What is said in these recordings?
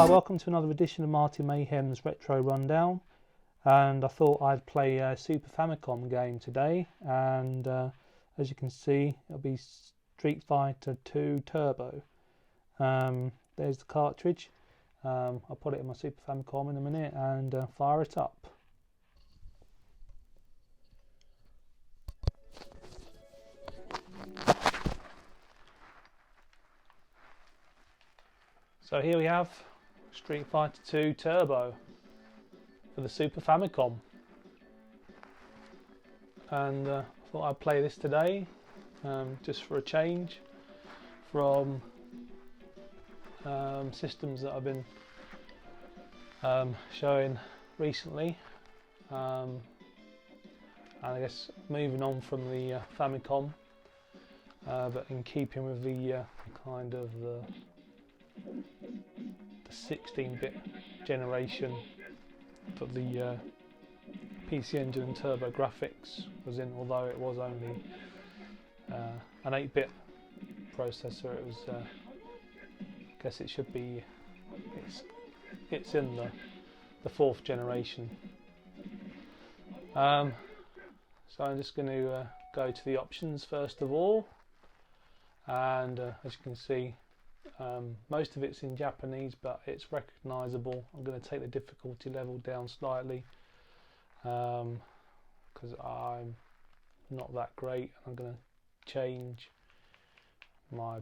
Hi, welcome to another edition of Martin Mayhem's Retro Rundown, and I thought I'd play a Super Famicom game today, and as you can see it'll be Street Fighter 2 Turbo. There's the cartridge. I'll put it in my Super Famicom in a minute and fire it up. So here we have Street Fighter 2 Turbo for the Super Famicom, and I thought I'd play this today just for a change from systems that I've been showing recently, and I guess moving on from the Famicom, but in keeping with the kind of the 16-bit generation that the PC Engine and Turbo Graphics was in, although it was only an 8-bit processor. It was, I guess it should be, it's in the 4th generation. So I'm just going to go to the options first of all, and as you can see, most of it's in Japanese, but it's recognisable. I'm going to take the difficulty level down slightly because I'm not that great. I'm going to change my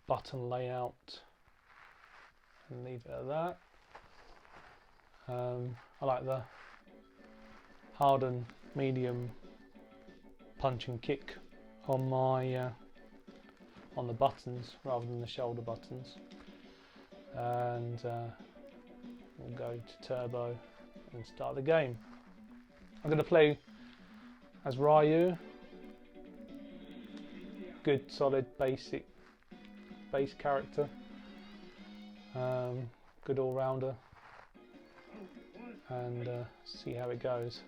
button layout and leave it at that. I like the hard and medium punch and kick on my on the buttons rather than the shoulder buttons, and we'll go to Turbo and start the game. I'm going to play as Ryu, good solid base character, good all-rounder, and see how it goes.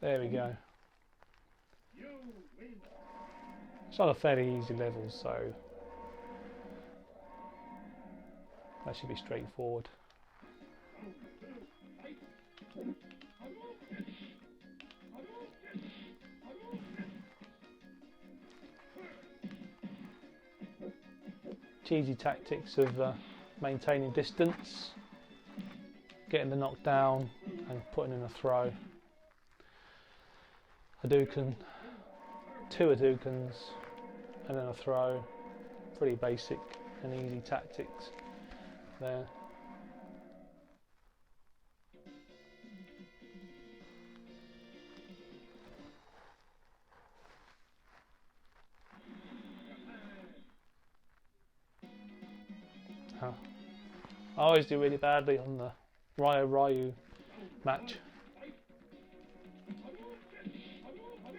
There we go. It's on a fairly easy level, so that should be straightforward. Cheesy tactics of maintaining distance, getting the knockdown and putting in a throw. Hadouken, 2 Hadoukens and then a throw. Pretty basic and easy tactics there. I always do really badly on the Ryu match.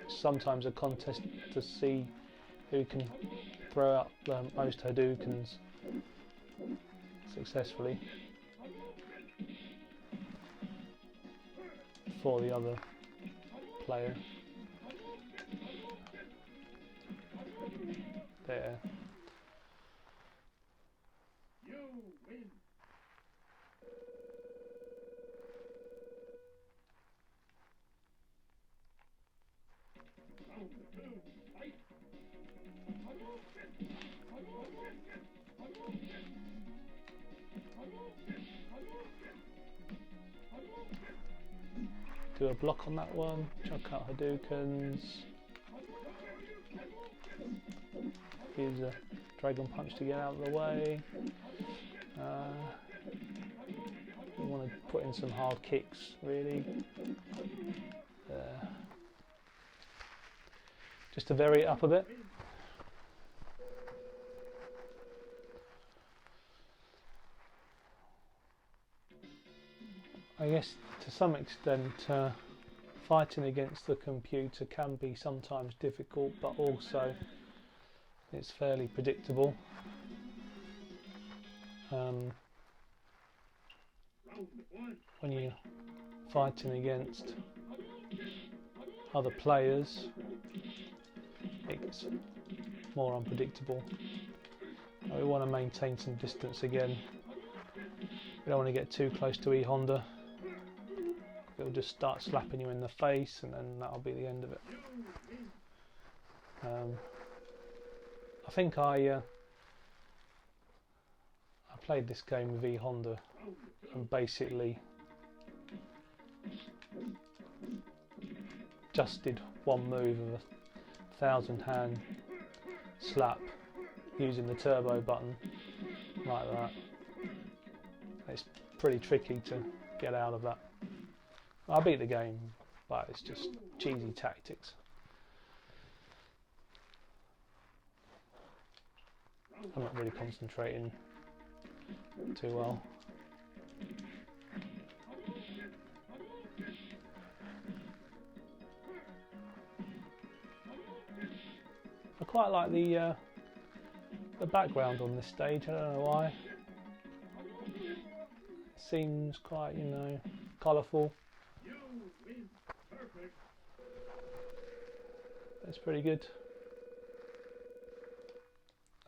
Sometimes a contest to see who can throw out the most Hadoukens successfully for the other player. There. Do a block on that one, chuck out Hadoukens, use a Dragon Punch to get out of the way. You want to put in some hard kicks, really. Just to vary it up a bit. I guess to some extent fighting against the computer can be sometimes difficult, but also it's fairly predictable. When you're fighting against other players, it's more unpredictable. We want to maintain some distance again. We don't want to get too close to E-Honda. It'll just start slapping you in the face, and then that'll be the end of it. I think I played this game with E-Honda and basically just did one move of a 1,000-hand slap using the turbo button like that. It's pretty tricky to get out of that. I beat the game, but it's just cheesy tactics. I'm not really concentrating too well. I quite like the background on this stage. I don't know why. It seems quite, you know, colourful. It's pretty good.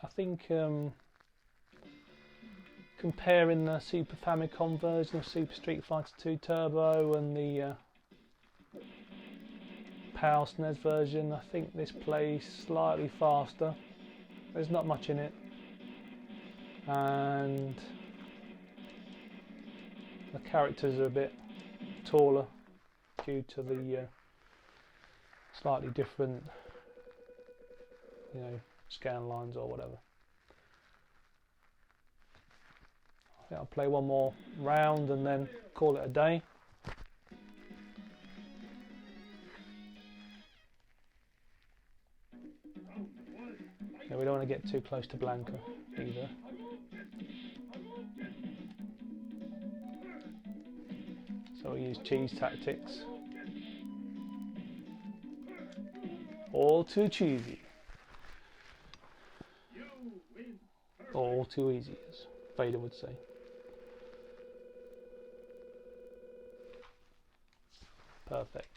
I think comparing the Super Famicom version of Super Street Fighter 2 Turbo and the PAL SNES version, I think this plays slightly faster. There's not much in it, and the characters are a bit taller due to the slightly different, you know, scan lines or whatever. I think I'll play one more round and then call it a day. Yeah, we don't want to get too close to Blanca either. So we'll use cheese tactics. All too cheesy. All too easy, as Vader would say. Perfect.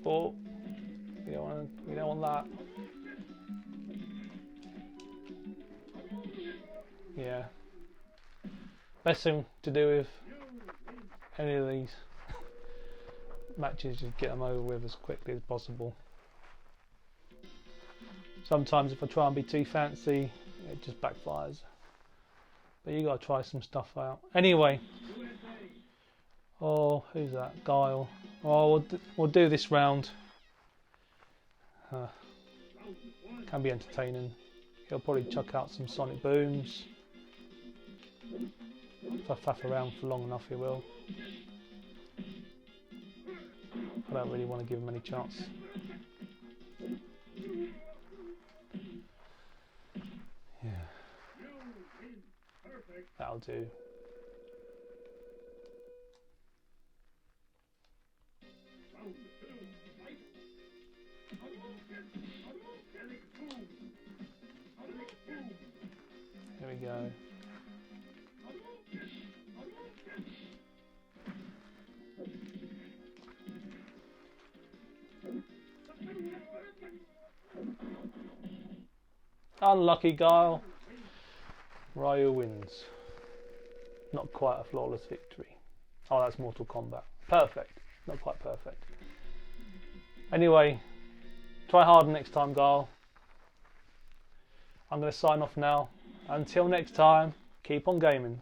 Oh, we don't want that. Yeah. Best thing to do with any of these matches is get them over with as quickly as possible. Sometimes if I try and be too fancy, it just backfires. But you gotta try some stuff out. Anyway. Oh, who's that? Guile. Oh, we'll do this round. Can be entertaining. He'll probably chuck out some sonic booms. If I faff around for long enough, he will. I don't really want to give him any chance. Yeah. That'll do. Here we go. Unlucky Guile. Ryu wins. Not quite a flawless victory. Oh, that's Mortal Kombat. Perfect. Not quite perfect. Anyway, try harder next time, Guile. I'm going to sign off now. Until next time, keep on gaming.